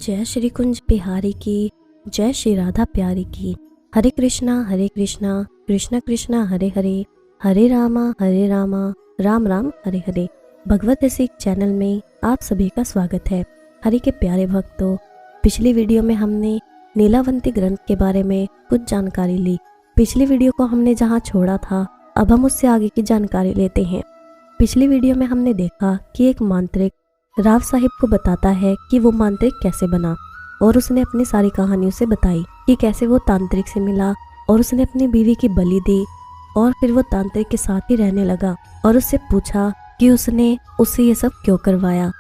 जय श्री कुंज बिहारी की, जय श्री राधा प्यारी की। हरे कृष्णा कृष्णा कृष्णा हरे हरे, हरे रामा राम राम हरे हरे। भगवत रसिक चैनल में आप सभी का स्वागत है। हरि के प्यारे भक्तों, पिछली वीडियो में हमने नीलावंती ग्रंथ के बारे में कुछ जानकारी ली। पिछली वीडियो को हमने जहाँ छोड़ा था, अब हम उससे आगे की जानकारी लेते हैं। पिछली वीडियो में हमने देखा कि एक मांत्रिक राव साहिब को बताता है कि वो मांत्रिक कैसे बना, और उसने अपनी सारी कहानी उसे बताई कि कैसे वो तांत्रिक से मिला और उसने अपनी बीवी की बलि दी और फिर वो तांत्रिक के साथ ही रहने लगा और उससे पूछा कि उसने उससे ये सब क्यों करवाया।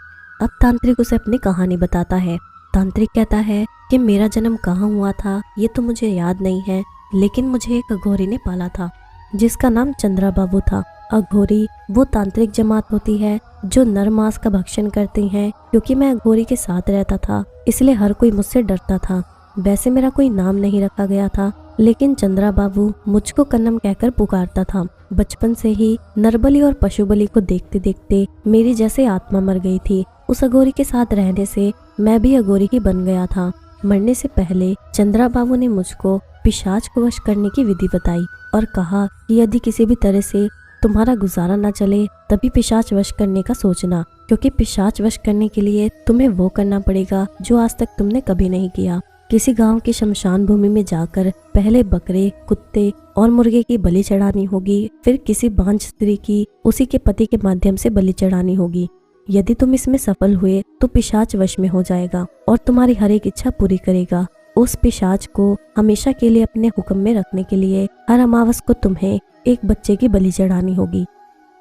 अब तांत्रिक उसे अपनी कहानी बताता है। तांत्रिक कहता है कि मेरा जन्म कहाँ हुआ था ये तो मुझे याद नहीं है, लेकिन मुझे एक अघोरी ने पाला था जिसका नाम चंद्रा बाबू था। अघोरी वो तांत्रिक जमात होती है जो नर मांस का भक्षण करती हैं। क्योंकि मैं अघोरी के साथ रहता था इसलिए हर कोई मुझसे डरता था। वैसे मेरा कोई नाम नहीं रखा गया था, लेकिन चंद्रा बाबू मुझको कन्नम कहकर पुकारता था। बचपन से ही नरबली और पशु बलि को देखते देखते मेरी जैसे आत्मा मर गई थी। उस अघोरी के साथ रहने से मैं भी अघोरी ही बन गया था। मरने से पहले चंद्रा बाबू ने मुझको पिशाच को वश करने की विधि बताई और कहा कि यदि किसी भी तरह से तुम्हारा गुजारा ना चले तभी पिशाच वश करने का सोचना, क्योंकि पिशाच वश करने के लिए तुम्हें वो करना पड़ेगा जो आज तक तुमने कभी नहीं किया। किसी गांव की शमशान भूमि में जाकर पहले बकरे, कुत्ते और मुर्गे की बलि चढ़ानी होगी, फिर किसी बांझ स्त्री की उसी के पति के माध्यम से बलि चढ़ानी होगी। यदि तुम इसमें सफल हुए तो पिशाच वश में हो जाएगा और तुम्हारी हर एक इच्छा पूरी करेगा। उस पिशाच को हमेशा के लिए अपने हुक्म में रखने के लिए हर अमावस को तुम्हें एक बच्चे की बलि चढ़ानी होगी,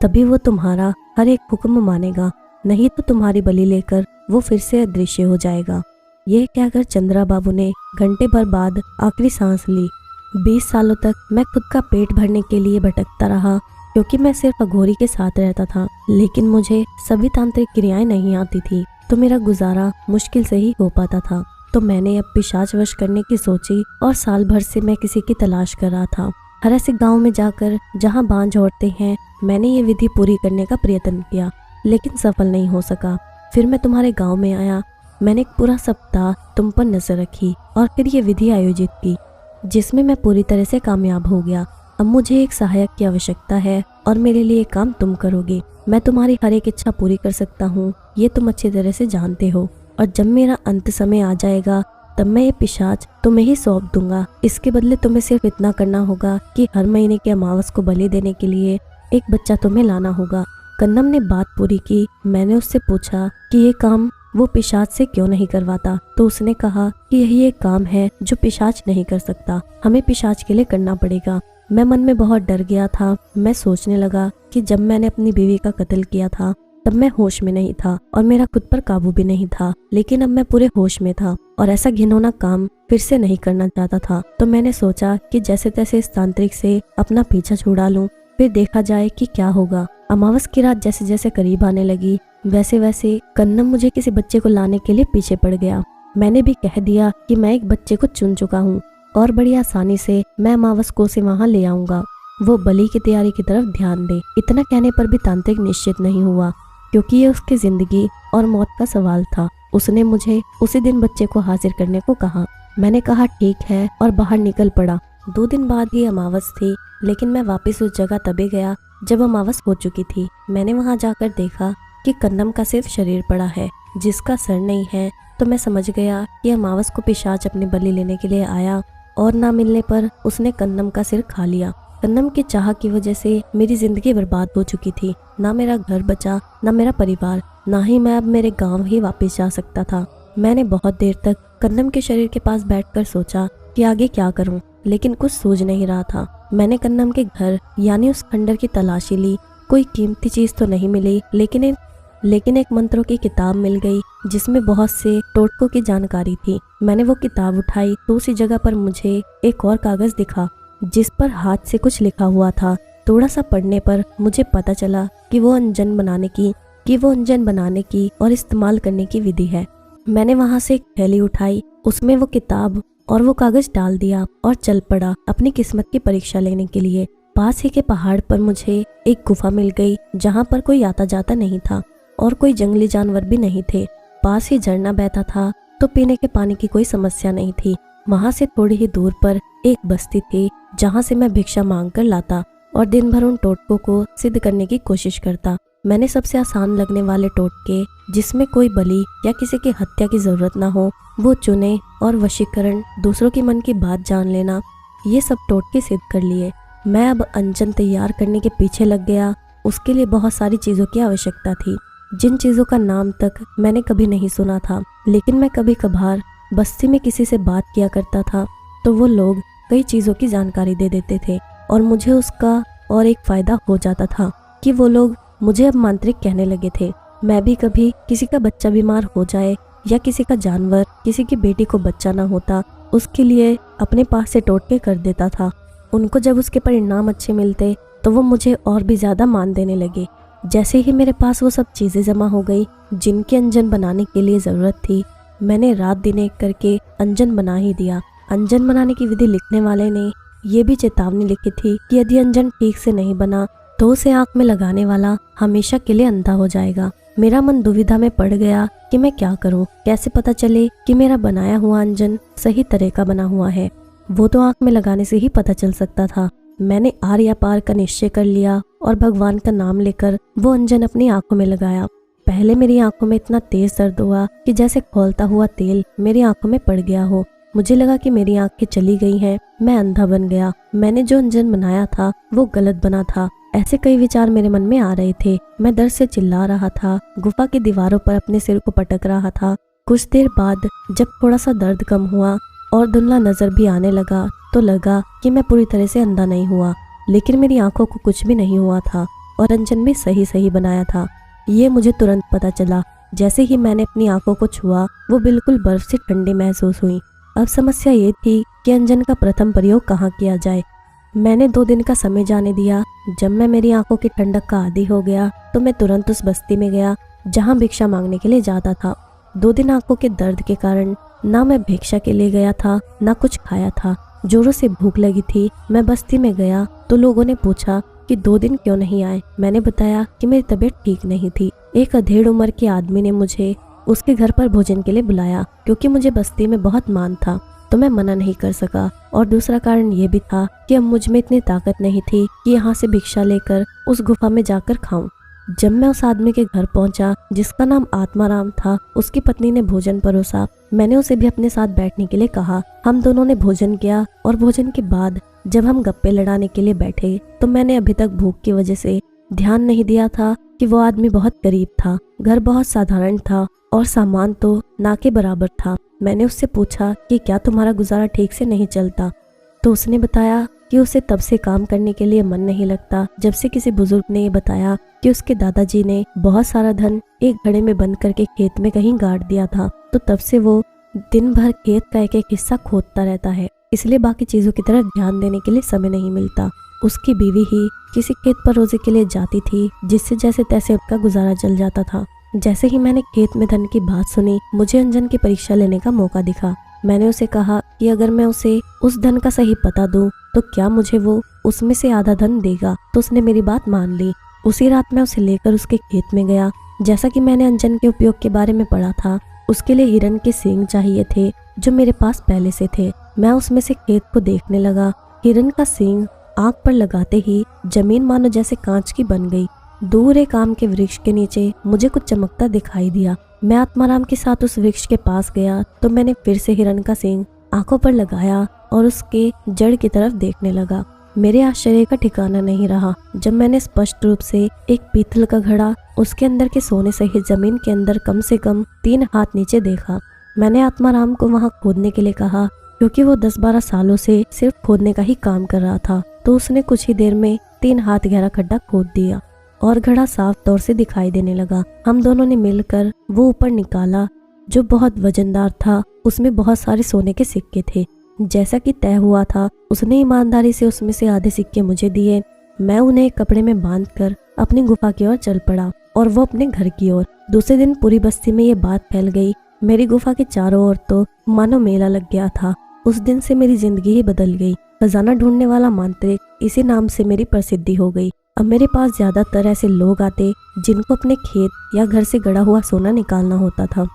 तभी वो तुम्हारा हर एक हुक्म मानेगा, नहीं तो तुम्हारी बलि लेकर वो फिर से अदृश्य हो जाएगा। यह कहकर चंद्रा बाबू ने घंटे भर बाद आखिरी सांस ली। 20 सालों तक मैं खुद का पेट भरने के लिए भटकता रहा, क्योंकि मैं सिर्फ अघोरी के साथ रहता था, लेकिन मुझे सभी तांत्रिक क्रियाएं नहीं आती थी, तो मेरा गुजारा मुश्किल से ही हो पाता था। तो मैंने अब पिशाच वश करने की सोची और साल भर से मैं किसी की तलाश कर रहा था। हर ऐसे गांव में जाकर जहां बांझ औरतें हैं, मैंने ये विधि पूरी करने का प्रयत्न किया, लेकिन सफल नहीं हो सका। फिर मैं तुम्हारे गांव में आया। मैंने एक पूरा सप्ताह तुम पर नजर रखी और फिर ये विधि आयोजित की, जिसमें मैं पूरी तरह से कामयाब हो गया। अब मुझे एक सहायक की आवश्यकता है और मेरे लिए काम तुम करोगे। मैं तुम्हारी हर एक इच्छा पूरी कर सकता हूँ, ये तुम अच्छी तरह से जानते हो। और जब मेरा अंत समय आ जाएगा तब मैं ये पिशाच तुम्हें ही सौंप दूंगा। इसके बदले तुम्हें सिर्फ इतना करना होगा कि हर महीने के अमावस को बलि देने के लिए एक बच्चा तुम्हें लाना होगा। कन्नम ने बात पूरी की। मैंने उससे पूछा कि ये काम वो पिशाच से क्यों नहीं करवाता, तो उसने कहा कि यही एक काम है जो पिशाच नहीं कर सकता, हमें पिशाच के लिए करना पड़ेगा। मैं मन में बहुत डर गया था। मैं सोचने लगा कि जब मैंने अपनी बीवी का कत्ल किया था तब मैं होश में नहीं था और मेरा खुद पर काबू भी नहीं था, लेकिन अब मैं पूरे होश में था और ऐसा घिनौना काम फिर से नहीं करना चाहता था। तो मैंने सोचा कि जैसे तैसे इस तांत्रिक से अपना पीछा छुड़ा लूं, फिर देखा जाए कि क्या होगा। अमावस की रात जैसे जैसे करीब आने लगी, वैसे वैसे कन्नम मुझे किसी बच्चे को लाने के लिए पीछे पड़ गया। मैंने भी कह दिया कि मैं एक बच्चे को चुन चुका हूँ और बड़ी आसानी से मैं अमावस को उसे वहाँ ले आऊंगा। वो बलि की तैयारी की तरफ ध्यान दे। इतना कहने पर भी तांत्रिक निश्चित नहीं हुआ, क्योंकि ये उसकी जिंदगी और मौत का सवाल था। उसने मुझे उसी दिन बच्चे को हाजिर करने को कहा। मैंने कहा ठीक है और बाहर निकल पड़ा। 2 दिन बाद ही अमावस थी, लेकिन मैं वापस उस जगह तभी गया जब अमावस हो चुकी थी। मैंने वहां जाकर देखा कि कन्नम का सिर्फ शरीर पड़ा है, जिसका सर नहीं है। तो मैं समझ गया कि अमावस को पिशाच अपनी बलि लेने के लिए आया और ना मिलने पर उसने कन्नम का सिर खा लिया। कन्नम की चाह की वजह से मेरी जिंदगी बर्बाद हो चुकी थी। ना मेरा घर बचा, ना मेरा परिवार, ना ही मैं अब मेरे गांव ही वापस जा सकता था। मैंने बहुत देर तक कन्नम के शरीर के पास बैठकर सोचा कि आगे क्या करूं, लेकिन कुछ सूझ नहीं रहा था। मैंने कन्नम के घर यानी उस खंडर की तलाशी ली। कोई कीमती चीज तो नहीं मिली, लेकिन एक मंत्रों की किताब मिल गई जिसमें बहुत से टोटकों की जानकारी थी। मैंने वो किताब उठाई तो उसी जगह पर मुझे एक और कागज दिखा जिस पर हाथ से कुछ लिखा हुआ था। थोड़ा सा पढ़ने पर मुझे पता चला कि वो अंजन बनाने की और इस्तेमाल करने की विधि है। मैंने वहां से एक थैली उठाई, उसमें वो किताब और वो कागज डाल दिया और चल पड़ा अपनी किस्मत की परीक्षा लेने के लिए। पास ही के पहाड़ पर मुझे एक गुफा मिल गई जहाँ पर कोई आता जाता नहीं था और कोई जंगली जानवर भी नहीं थे। पास ही झरना बहता था तो पीने के पानी की कोई समस्या नहीं थी। वहां से थोड़ी ही दूर पर एक बस्ती थी जहां से मैं भिक्षा मांग कर लाता और दिन भर उन टोटकों को सिद्ध करने की कोशिश करता। मैंने सबसे आसान लगने वाले टोटके, जिसमें कोई बलि या किसी की हत्या की जरूरत ना हो, वो चुने और वशीकरण, दूसरों की मन की बात जान लेना, ये सब टोटके सिद्ध कर लिए। मैं अब अंजन तैयार करने के पीछे लग गया। उसके लिए बहुत सारी चीज़ों की आवश्यकता थी, जिन चीज़ों का नाम तक मैंने कभी नहीं सुना था। लेकिन मैं कभी कभार बस्ती में किसी से बात किया करता था तो वो लोग कई चीज़ों की जानकारी दे देते थे और मुझे उसका और एक फ़ायदा हो जाता था कि वो लोग मुझे अब मांत्रिक कहने लगे थे। मैं भी कभी किसी का बच्चा बीमार हो जाए या किसी का जानवर, किसी की बेटी को बच्चा ना होता, उसके लिए अपने पास से टोटके कर देता था। उनको जब उसके परिणाम अच्छे मिलते तो वो मुझे और भी ज़्यादा मान देने लगे। जैसे ही मेरे पास वो सब चीज़ें जमा हो गई जिनके अंजन बनाने के लिए ज़रूरत थी, मैंने रात दिन एक करके अंजन बना ही दिया। अंजन बनाने की विधि लिखने वाले ने ये भी चेतावनी लिखी थी कि यदि अंजन ठीक से नहीं बना तो उसे आँख में लगाने वाला हमेशा के लिए अंधा हो जाएगा। मेरा मन दुविधा में पड़ गया कि मैं क्या करूं, कैसे पता चले कि मेरा बनाया हुआ अंजन सही तरह का बना हुआ है। वो तो आँख में लगाने से ही पता चल सकता था। मैंने आर या पार का निश्चय कर लिया और भगवान का नाम लेकर वो अंजन अपनी आंखों में लगाया। पहले मेरी आंखों में इतना तेज दर्द हुआ कि जैसे खौलता हुआ तेल मेरी आंखों में पड़ गया हो। मुझे लगा कि मेरी आंखें चली गई हैं, मैं अंधा बन गया। मैंने जो अंजन बनाया था वो गलत बना था। ऐसे कई विचार मेरे मन में आ रहे थे। मैं दर्द से चिल्ला रहा था, गुफा की दीवारों पर अपने सिर को पटक रहा था। कुछ देर बाद जब थोड़ा सा दर्द कम हुआ और धुंधला नजर भी आने लगा तो लगा कि मैं पूरी तरह से अंधा नहीं हुआ, लेकिन मेरी आंखों को कुछ भी नहीं हुआ था और अंजन भी सही सही बनाया था। ये मुझे तुरंत पता चला। जैसे ही मैंने अपनी आंखों को छुआ वो बिल्कुल बर्फ से ठंडी महसूस हुई। अब समस्या ये थी कि अंजन का प्रथम प्रयोग कहाँ किया जाए। मैंने 2 दिन का समय जाने दिया। जब मैं मेरी आंखों की ठंडक का आदी हो गया तो मैं तुरंत उस बस्ती में गया जहाँ भिक्षा मांगने के लिए जाता था। 2 दिन आंखों के दर्द के कारण ना मैं भिक्षा के लिए गया था ना कुछ खाया था। जोरों से भूख लगी थी। मैं बस्ती में गया तो लोगों ने पूछा कि 2 दिन क्यों नहीं आए। मैंने बताया कि मेरी तबीयत ठीक नहीं थी। एक अधेड़ उम्र के आदमी ने मुझे उसके घर पर भोजन के लिए बुलाया। क्योंकि मुझे बस्ती में बहुत मान था तो मैं मना नहीं कर सका, और दूसरा कारण ये भी था कि अब मुझ में इतनी ताकत नहीं थी कि यहाँ से भिक्षा लेकर उस गुफा में जाकर खाऊं। जब मैं उस आदमी के घर पहुंचा जिसका नाम आत्माराम था, उसकी पत्नी ने भोजन परोसा। मैंने उसे भी अपने साथ बैठने के लिए कहा। हम दोनों ने भोजन किया और भोजन के बाद जब हम गप्पे लड़ाने के लिए बैठे तो मैंने अभी तक भूख की वजह से ध्यान नहीं दिया था कि वो आदमी बहुत गरीब था। घर बहुत साधारण था और सामान तो ना के बराबर था। मैंने उससे पूछा कि क्या तुम्हारा गुजारा ठीक से नहीं चलता, तो उसने बताया कि उसे तब से काम करने के लिए मन नहीं लगता जब से किसी बुजुर्ग ने ये बताया कि उसके दादाजी ने बहुत सारा धन एक घड़े में बंद करके खेत में कहीं गाड़ दिया था, तो तब से वो दिन भर खेत का एक एक हिस्सा खोदता रहता है, इसलिए बाकी चीजों की तरफ ध्यान देने के लिए समय नहीं मिलता। उसकी बीवी ही किसी खेत पर रोजे के लिए जाती थी, जिससे जैसे तैसे उसका गुजारा चल जाता था। जैसे ही मैंने खेत में धन की बात सुनी, मुझे अंजन की परीक्षा लेने का मौका दिखा। मैंने उसे कहा कि अगर मैं उसे उस धन का सही पता दूं तो क्या मुझे वो उसमें से आधा धन देगा, तो उसने मेरी बात मान ली। उसी रात मैं उसे लेकर उसके खेत में गया। जैसा कि मैंने अंजन के उपयोग के बारे में पढ़ा था, उसके लिए हिरन के सींग चाहिए थे जो मेरे पास पहले से थे। मैं उसमें से खेत को देखने लगा। हिरन का सींग आंख पर लगाते ही जमीन मानो जैसे कांच की बन गई। दूर एक आम के वृक्ष के नीचे मुझे कुछ चमकता दिखाई दिया। मैं आत्माराम के साथ उस वृक्ष के पास गया तो मैंने फिर से हिरन का सींग आंखों पर लगाया और उसके जड़ की तरफ देखने लगा। मेरे आश्चर्य का ठिकाना नहीं रहा जब मैंने स्पष्ट रूप से एक पीतल का घड़ा उसके अंदर के सोने सहित जमीन के अंदर कम से कम 3 हाथ नीचे देखा। मैंने आत्माराम को वहां खोदने के लिए कहा, क्योंकि वो 10-12 सालों से सिर्फ खोदने का ही काम कर रहा था, तो उसने कुछ ही देर में 3 हाथ गहरा खड्डा खोद दिया और घड़ा साफ तौर से दिखाई देने लगा। हम दोनों ने मिलकर वो ऊपर निकाला जो बहुत वजनदार था। उसमें बहुत सारे सोने के सिक्के थे। जैसा कि तय हुआ था, उसने ईमानदारी से उसमें से आधे सिक्के मुझे दिए। मैं उन्हें एक कपड़े में बांधकर अपनी गुफा की ओर चल पड़ा और वो अपने घर की ओर। दूसरे दिन पूरी बस्ती में ये बात फैल गई। मेरी गुफा के चारों ओर तो मानो मेला लग गया था। उस दिन से मेरी जिंदगी ही बदल गई। खजाना ढूंढने वाला मांत्रिक, इसी नाम से मेरी प्रसिद्धि हो गई। अब मेरे पास ज्यादातर ऐसे लोग आते जिनको अपने खेत या घर से गड़ा हुआ सोना निकालना होता था।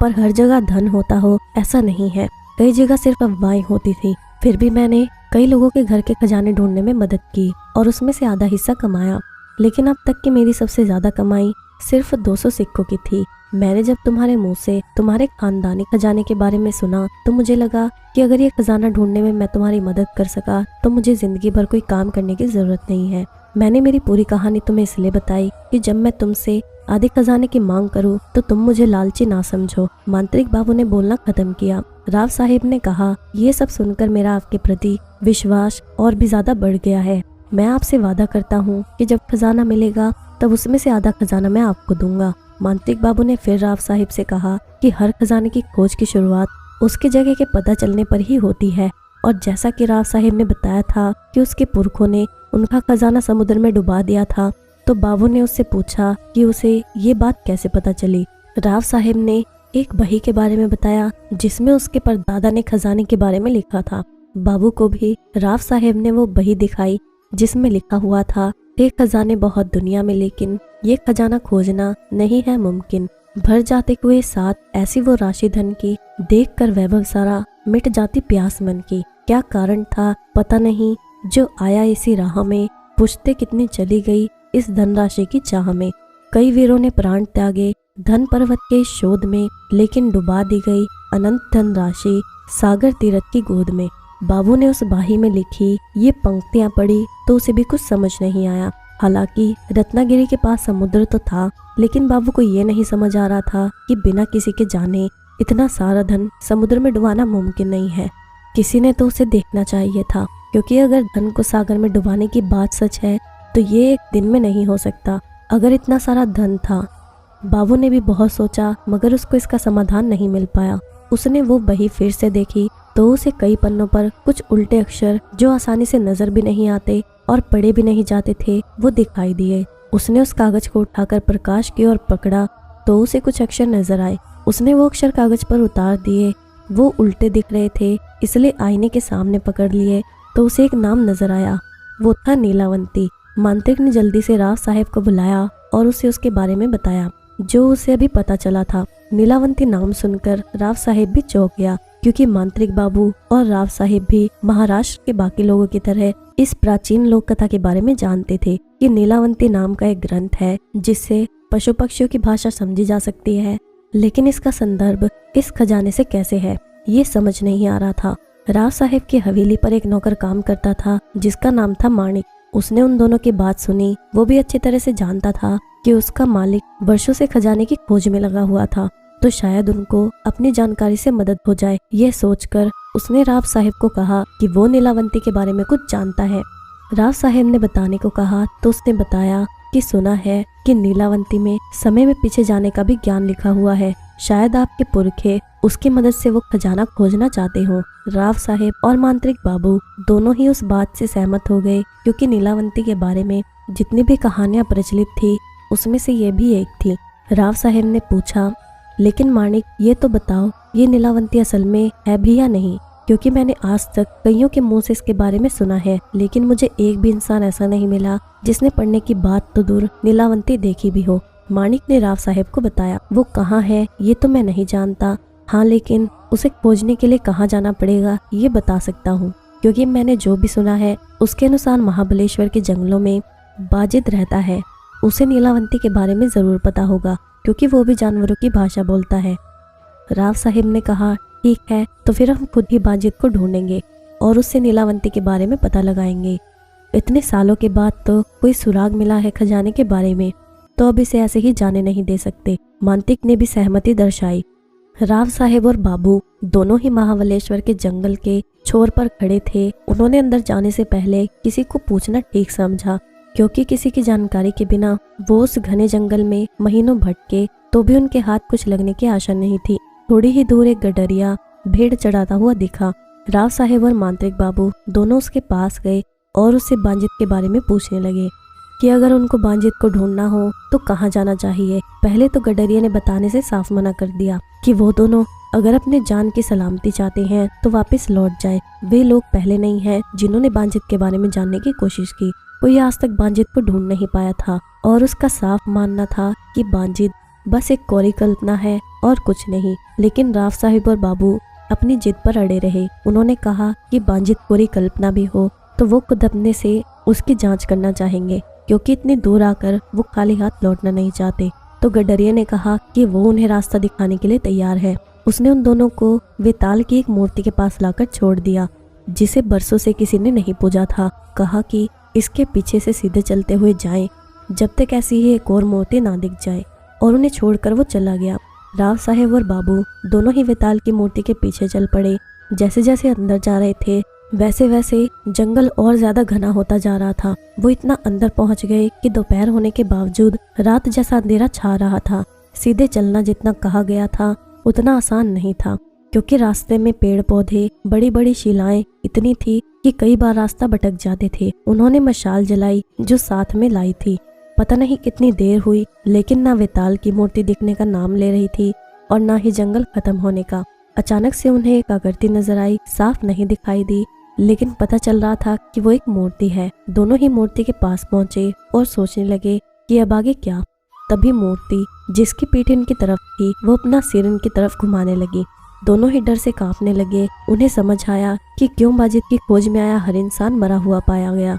पर हर जगह धन होता हो ऐसा नहीं है, कई जगह सिर्फ अफवाहें होती थी। फिर भी मैंने कई लोगों के घर के खजाने ढूंढने में मदद की और उसमें से आधा हिस्सा कमाया, लेकिन अब तक की मेरी सबसे ज्यादा कमाई सिर्फ 200 सिक्कों की थी। मैंने जब तुम्हारे मुंह से तुम्हारे खानदानी खजाने के बारे में सुना तो मुझे लगा कि अगर ये खजाना ढूंढने में मैं तुम्हारी मदद कर सका तो मुझे जिंदगी भर कोई काम करने की जरूरत नहीं है। मैंने मेरी पूरी कहानी तुम्हें इसलिए बताई कि जब मैं तुमसे आधे खजाने की मांग करूं तो तुम मुझे लालची ना समझो। मांत्रिक बाबू ने बोलना खत्म किया। राव साहिब ने कहा, ये सब सुनकर मेरा आपके प्रति विश्वास और भी ज्यादा बढ़ गया है। मैं आपसे वादा करता हूँ कि जब खजाना मिलेगा तब उसमें से आधा खजाना मैं आपको दूंगा। मांत्रिक बाबू ने फिर राव साहिब से कहा कि हर खजाने की खोज की शुरुआत उसके जगह के पता चलने पर ही होती है, और जैसा कि राव साहिब ने बताया था कि उसके पुरखों ने उनका खजाना समुद्र में डुबा दिया था, तो बाबू ने उससे पूछा कि उसे ये बात कैसे पता चली। राव साहिब ने एक बही के बारे में बताया जिसमें उसके परदादा ने खजाने के बारे में लिखा था। बाबू को भी राव साहिब ने वो बही दिखाई जिसमें लिखा हुआ था, ये खजाने बहुत दुनिया में लेकिन ये खजाना खोजना नहीं है मुमकिन। भर जाते कुएं साथ ऐसी वो राशि धन की, देखकर वैभव सारा मिट जाती प्यास मन की। क्या कारण था पता नहीं, जो आया इसी राह में, पूछते कितनी चली गई इस धनराशि की चाह में। कई वीरों ने प्राण त्यागे धन पर्वत के इस शोध में, लेकिन डुबा दी गई अनंत धनराशि सागर तीरथ की गोद में। बाबू ने उस बाही में लिखी ये पंक्तियां पढ़ी तो उसे भी कुछ समझ नहीं आया। हालांकि रत्नागिरी के पास समुद्र तो था, लेकिन बाबू को ये नहीं समझ आ रहा था कि बिना किसी के जाने इतना सारा धन समुद्र में डुबाना मुमकिन नहीं है। किसी ने तो उसे देखना चाहिए था, क्योंकि अगर धन को सागर में डुबाने की बात सच है तो ये एक दिन में नहीं हो सकता। अगर इतना सारा धन था, बाबू ने भी बहुत सोचा मगर उसको इसका समाधान नहीं मिल पाया। उसने वो बही फिर से देखी तो उसे कई पन्नों पर कुछ उल्टे अक्षर जो आसानी से नजर भी नहीं आते और पढ़े भी नहीं जाते थे वो दिखाई दिए। उसने उस कागज को उठाकर प्रकाश की ओर पकड़ा तो उसे कुछ अक्षर नजर आए। उसने वो अक्षर कागज पर उतार दिए। वो उल्टे दिख रहे थे, इसलिए आईने के सामने पकड़ लिए तो उसे एक नाम नजर आया। वो था नीलावंती। मांत्रिक ने जल्दी से राव साहिब को बुलाया और उसे उसके बारे में बताया जो उसे अभी पता चला था। नीलावंती नाम सुनकर राव साहिब भी चौंक गया, क्योंकि मांत्रिक बाबू और राव साहिब भी महाराष्ट्र के बाकी लोगों की तरह इस प्राचीन लोक कथा के बारे में जानते थे कि नीलावंती नाम का एक ग्रंथ है जिससे पशु पक्षियों की भाषा समझी जा सकती है, लेकिन इसका संदर्भ इस खजाने से कैसे है ये समझ नहीं आ रहा था। राव साहिब की हवेली पर एक नौकर काम करता था जिसका नाम था माणिक। उसने उन दोनों की बात सुनी। वो भी अच्छी तरह से जानता था कि उसका मालिक वर्षों से खजाने की खोज में लगा हुआ था, तो शायद उनको अपनी जानकारी से मदद हो जाए। यह सोचकर उसने राव साहिब को कहा कि वो नीलावंती के बारे में कुछ जानता है। राव साहिब ने बताने को कहा तो उसने बताया कि सुना है कि नीलावंती में समय में पीछे जाने का भी ज्ञान लिखा हुआ है। शायद आपके पुरखे उसकी मदद से वो खजाना खोजना चाहते हो। राव साहिब और मांत्रिक बाबू दोनों ही उस बात से सहमत हो गए, क्योंकि नीलावंती के बारे में जितनी भी कहानियां प्रचलित थी उसमें से ये भी एक थी। राव साहिब ने पूछा, लेकिन माणिक ये तो बताओ ये नीलावंती असल में है भी या नहीं, क्योंकि मैंने आज तक कईयों के मुंह से इसके बारे में सुना है, लेकिन मुझे एक भी इंसान ऐसा नहीं मिला जिसने पढ़ने की बात तो दूर नीलावंती देखी भी हो। माणिक ने राव साहिब को बताया, वो कहाँ है ये तो मैं नहीं जानता, हाँ लेकिन उसे खोजने के लिए कहाँ जाना पड़ेगा ये बता सकता हूँ, क्योंकि मैंने जो भी सुना है उसके अनुसार महाबलेश्वर के जंगलों में बाजिद रहता है। उसे नीलावंती के बारे में जरूर पता होगा, क्योंकि वो भी जानवरों की भाषा बोलता है। राव साहिब ने कहा, ठीक है तो फिर हम खुद ही बाजिद को ढूंढेंगे और उससे नीलावंती के बारे में पता लगाएंगे। इतने सालों के बाद तो कोई सुराग मिला है खजाने के बारे में, तो अब इसे ऐसे ही जाने नहीं दे सकते। मांत्रिक ने भी सहमति दर्शाई। राव साहिब और बाबू दोनों ही महाबलेश्वर के जंगल के छोर पर खड़े थे। उन्होंने अंदर जाने से पहले किसी को पूछना ठीक समझा, क्योंकि किसी की जानकारी के बिना वो उस घने जंगल में महीनों भटके तो भी उनके हाथ कुछ लगने की आशा नहीं थी। थोड़ी ही दूर एक गडरिया भेड़ चढ़ाता हुआ दिखा। राव साहिब और मांत्रिक बाबू दोनों उसके पास गए और उससे बांजिद के बारे में पूछने लगे कि अगर उनको बांजिद को ढूंढना हो तो कहाँ जाना चाहिए। पहले तो गडरिया ने बताने से साफ मना कर दिया कि वो दोनों अगर अपने जान की सलामती चाहते हैं तो वापस लौट जाएं। वे लोग पहले नहीं हैं जिन्होंने बांजिद के बारे में जानने की कोशिश की। कोई आज तक बांजिद को ढूंढ नहीं पाया था और उसका साफ मानना था कि बांजिद बस एक कोरी कल्पना है और कुछ नहीं। लेकिन राव साहिब और बाबू अपनी जिद पर अड़े रहे। उन्होंने कहा कि बांजितपुरी कल्पना भी हो तो वो खुद अपने से उसकी जांच करना चाहेंगे, क्योंकि इतनी दूर आकर वो खाली हाथ लौटना नहीं चाहते। तो गडरिया ने कहा कि वो उन्हें रास्ता दिखाने के लिए तैयार है। उसने उन दोनों को वेताल की एक मूर्ति के पास लाकर छोड़ दिया, जिसे बरसों से किसी ने नहीं पूजा था। कहा कि इसके पीछे से सीधे चलते हुए जाएं, जब तक ऐसी ही एक और मूर्ति ना दिख जाए, और उन्हें छोड़कर वो चला गया। राव साहेब और बाबू दोनों ही वेताल की मूर्ति के पीछे चल पड़े। जैसे जैसे अंदर जा रहे थे वैसे वैसे जंगल और ज्यादा घना होता जा रहा था। वो इतना अंदर पहुंच गए कि दोपहर होने के बावजूद रात जैसा अंधेरा छा रहा था। सीधे चलना जितना कहा गया था उतना आसान नहीं था, क्योंकि रास्ते में पेड़ पौधे, बड़ी बड़ी शिलाएं इतनी थी कि कई बार रास्ता भटक जाते थे। उन्होंने मशाल जलाई जो साथ में लाई थी। पता नहीं कितनी देर हुई, लेकिन ना वेताल की मूर्ति दिखने का नाम ले रही थी और ना ही जंगल खत्म होने का। अचानक से उन्हें एक आकृति नजर आई। साफ नहीं दिखाई दी, लेकिन पता चल रहा था कि वो एक मूर्ति है। दोनों ही मूर्ति के पास पहुंचे और सोचने लगे कि अब आगे क्या। तभी मूर्ति, जिसकी पीठ इनकी तरफ थी, वो अपना सिर इनकी तरफ घुमाने लगी। दोनों ही डर से कांपने लगे। उन्हें समझ आया कि क्यों बाजित की खोज में आया हर इंसान मरा हुआ पाया गया।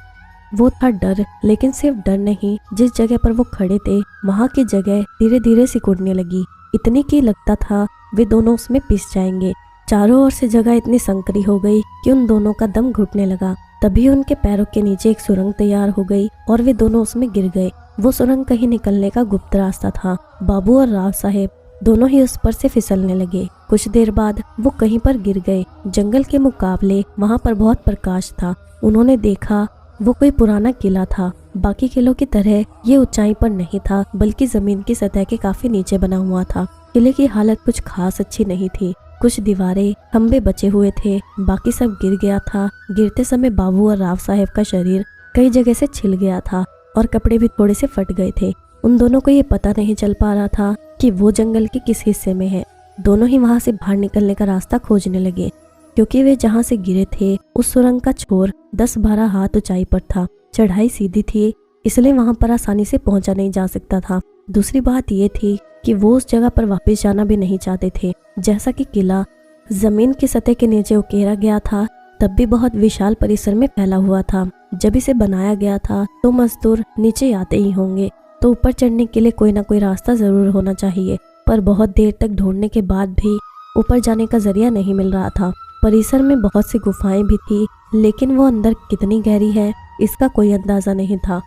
वो था डर, लेकिन सिर्फ डर नहीं, जिस जगह पर वो खड़े थे वहां की जगह धीरे धीरे सिकुड़ने लगी। इतनी की लगता था वे दोनों उसमें पिस जाएंगे। चारों ओर से जगह इतनी संकरी हो गई कि उन दोनों का दम घुटने लगा। तभी उनके पैरों के नीचे एक सुरंग तैयार हो गई और वे दोनों उसमें गिर गए। वो सुरंग कहीं निकलने का गुप्त रास्ता था। बाबू और राव साहेब दोनों ही उस पर से फिसलने लगे। कुछ देर बाद वो कहीं पर गिर गए। जंगल के मुकाबले वहां पर बहुत प्रकाश था। उन्होंने देखा वो कोई पुराना किला था। बाकी किलों की तरह ये ऊंचाई पर नहीं था, बल्कि जमीन की सतह के काफी नीचे बना हुआ था। किले की हालत कुछ खास अच्छी नहीं थी। कुछ दीवारें, खंबे बचे हुए थे, बाकी सब गिर गया था। गिरते समय बाबू और राव साहेब का शरीर कई जगह से छिल गया था और कपड़े भी थोड़े से फट गए थे। उन दोनों को ये पता नहीं चल पा रहा था कि वो जंगल के किस हिस्से में है। दोनों ही वहां से बाहर निकलने का रास्ता खोजने लगे, क्योंकि वे जहां से गिरे थे उस सुरंग का छोर 10-12 हाथ ऊंचाई पर था। चढ़ाई सीधी थी, इसलिए वहां पर आसानी से पहुंचा नहीं जा सकता था। दूसरी बात ये थी कि वो उस जगह पर वापस जाना भी नहीं चाहते थे। जैसा कि किला जमीन की सतह के नीचे उकेरा गया था, तब भी बहुत विशाल परिसर में फैला हुआ था। जब इसे बनाया गया था तो मजदूर नीचे आते ही होंगे, तो ऊपर चढ़ने के लिए कोई ना कोई रास्ता जरूर होना चाहिए। पर बहुत देर तक ढूंढने के बाद भी ऊपर जाने का जरिया नहीं मिल रहा था। परिसर में बहुत सी गुफाएं भी थी, लेकिन वो अंदर कितनी गहरी है इसका कोई अंदाजा नहीं था।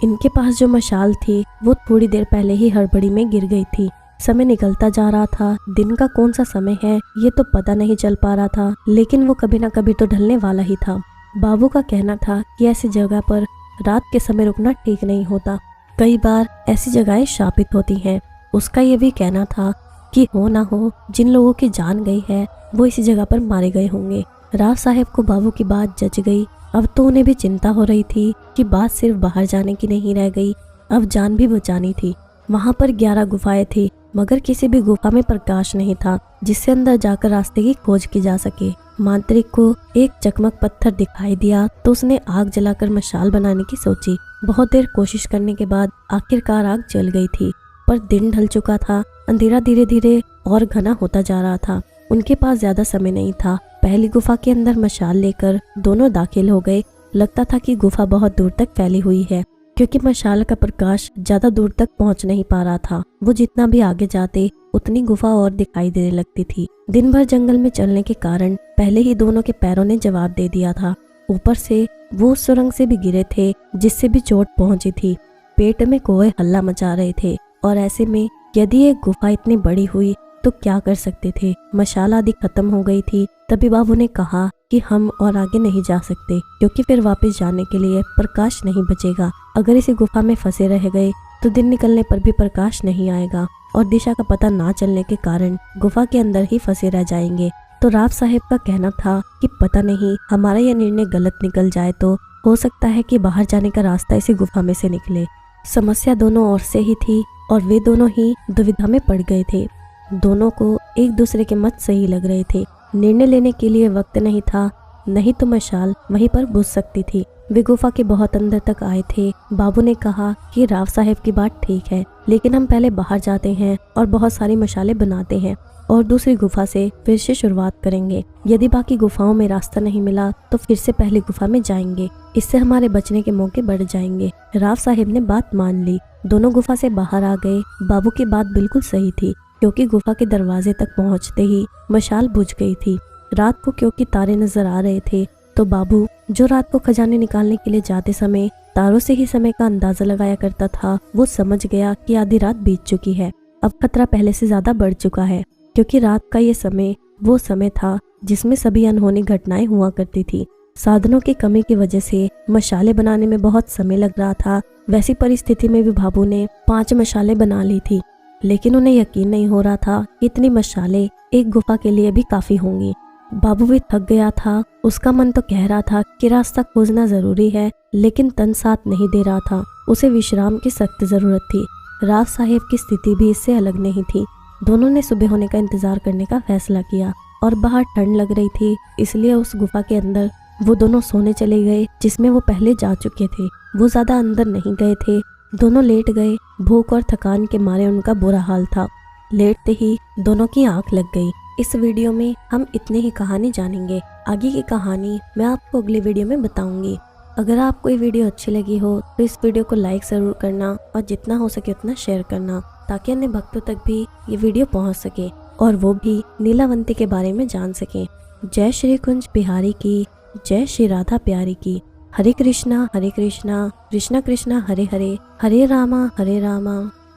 इनके पास जो मशाल थी वो थोड़ी देर पहले ही हड़बड़ी में गिर गई थी। समय निकलता जा रहा था। दिन का कौन सा समय है ये तो पता नहीं चल पा रहा था, लेकिन वो कभी ना कभी तो ढलने वाला ही था। बाबू का कहना था कि ऐसी जगह पर रात के समय रुकना ठीक नहीं होता। कई बार ऐसी जगहें शापित होती हैं। उसका ये भी कहना था कि हो ना हो जिन लोगों की जान गई है वो इसी जगह पर मारे गए होंगे। राव साहेब को बाबू की बात जच गई। अब तो उन्हें भी चिंता हो रही थी कि बात सिर्फ बाहर जाने की नहीं रह गई, अब जान भी बचानी थी। वहां पर 11 गुफाएं थी, मगर किसी भी गुफा में प्रकाश नहीं था जिससे अंदर जाकर रास्ते की खोज की जा सके। मांत्रिक को एक चकमक पत्थर दिखाई दिया तो उसने आग जलाकर मशाल बनाने की सोची। बहुत देर कोशिश करने के बाद आखिरकार आग जल गई थी, पर दिन ढल चुका था। अंधेरा धीरे धीरे और घना होता जा रहा था। उनके पास ज्यादा समय नहीं था। पहली गुफा के अंदर मशाल लेकर दोनों दाखिल हो गए। लगता था कि गुफा बहुत दूर तक फैली हुई है, क्योंकि मशाल का प्रकाश ज्यादा दूर तक पहुंच नहीं पा रहा था। वो जितना भी आगे जाते उतनी गुफा और दिखाई देने लगती थी। दिन भर जंगल में चलने के कारण पहले ही दोनों के पैरों ने जवाब दे दिया था। ऊपर से वो उस सुरंग से भी गिरे थे जिससे भी चोट पहुंची थी। पेट में कोए हल्ला मचा रहे थे, और ऐसे में यदि एक गुफा इतनी बड़ी हुई तो क्या कर सकते थे। मशाल आदि खत्म हो गई थी। तभी बाबू ने कहा कि हम और आगे नहीं जा सकते, क्योंकि फिर वापस जाने के लिए प्रकाश नहीं बचेगा। अगर इसी गुफा में फंसे रह गए तो दिन निकलने पर भी प्रकाश नहीं आएगा, और दिशा का पता ना चलने के कारण गुफा के अंदर ही फंसे रह जाएंगे। तो राव साहेब का कहना था कि पता नहीं हमारा यह निर्णय गलत निकल जाए तो हो सकता है कि बाहर जाने का रास्ता इसी गुफा में से निकले। समस्या दोनों ओर से ही थी और वे दोनों ही दुविधा में पड़ गए थे। दोनों को एक दूसरे के मत सही लग रहे थे। निर्णय लेने के लिए वक्त नहीं था, नहीं तो मशाल वहीं पर बुझ सकती थी। वे गुफा के बहुत अंदर तक आए थे। बाबू ने कहा कि राव साहब की बात ठीक है, लेकिन हम पहले बाहर जाते हैं और बहुत सारी मशाले बनाते हैं और दूसरी गुफा से फिर से शुरुआत करेंगे। यदि बाकी गुफाओं में रास्ता नहीं मिला तो फिर से पहली गुफा में जाएंगे, इससे हमारे बचने के मौके बढ़ जाएंगे। राव साहब ने बात मान ली। दोनों गुफा से बाहर आ गए। बाबू की बात बिल्कुल सही थी, क्योंकि गुफा के दरवाजे तक पहुंचते ही मशाल बुझ गई थी। रात को क्योंकि तारे नजर आ रहे थे, तो बाबू जो रात को खजाने निकालने के लिए जाते समय तारों से ही समय का अंदाजा लगाया करता था, वो समझ गया कि आधी रात बीत चुकी है। अब खतरा पहले से ज्यादा बढ़ चुका है, क्योंकि रात का ये समय वो समय था जिसमें सभी अनहोनी घटनाएं हुआ करती थी। साधनों की कमी की वजह से मशाले बनाने में बहुत समय लग रहा था। वैसी परिस्थिति में भी बाबू ने 5 मशाले बना ली थी, लेकिन उन्हें यकीन नहीं हो रहा था कि इतनी मशाले एक गुफा के लिए भी काफी होंगी। बाबू भी थक गया था। उसका मन तो कह रहा था कि रास्ता खोजना जरूरी है, लेकिन तन साथ नहीं दे रहा था। उसे विश्राम की सख्त जरूरत थी। राव साहेब की स्थिति भी इससे अलग नहीं थी। दोनों ने सुबह होने का इंतजार करने का फैसला किया और बाहर ठंड लग रही थी, इसलिए उस गुफा के अंदर वो दोनों सोने चले गए जिसमें वो पहले जा चुके थे। वो ज्यादा अंदर नहीं गए थे। दोनों लेट गए। भूख और थकान के मारे उनका बुरा हाल था। लेटते ही दोनों की आंख लग गई। इस वीडियो में हम इतनी ही कहानी जानेंगे। आगे की कहानी मैं आपको अगली वीडियो में बताऊंगी। अगर आपको ये वीडियो अच्छी लगी हो तो इस वीडियो को लाइक जरूर करना और जितना हो सके उतना शेयर करना, ताकि अन्य भक्तों तक भी ये वीडियो पहुंच सके और वो भी नीलावंती के बारे में जान सके। जय श्री कुंज बिहारी की, जय श्री राधा प्यारी की। हरे कृष्णा कृष्णा कृष्णा हरे हरे, हरे रामा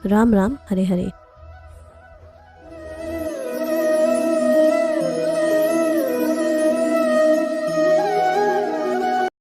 राम राम हरे हरे।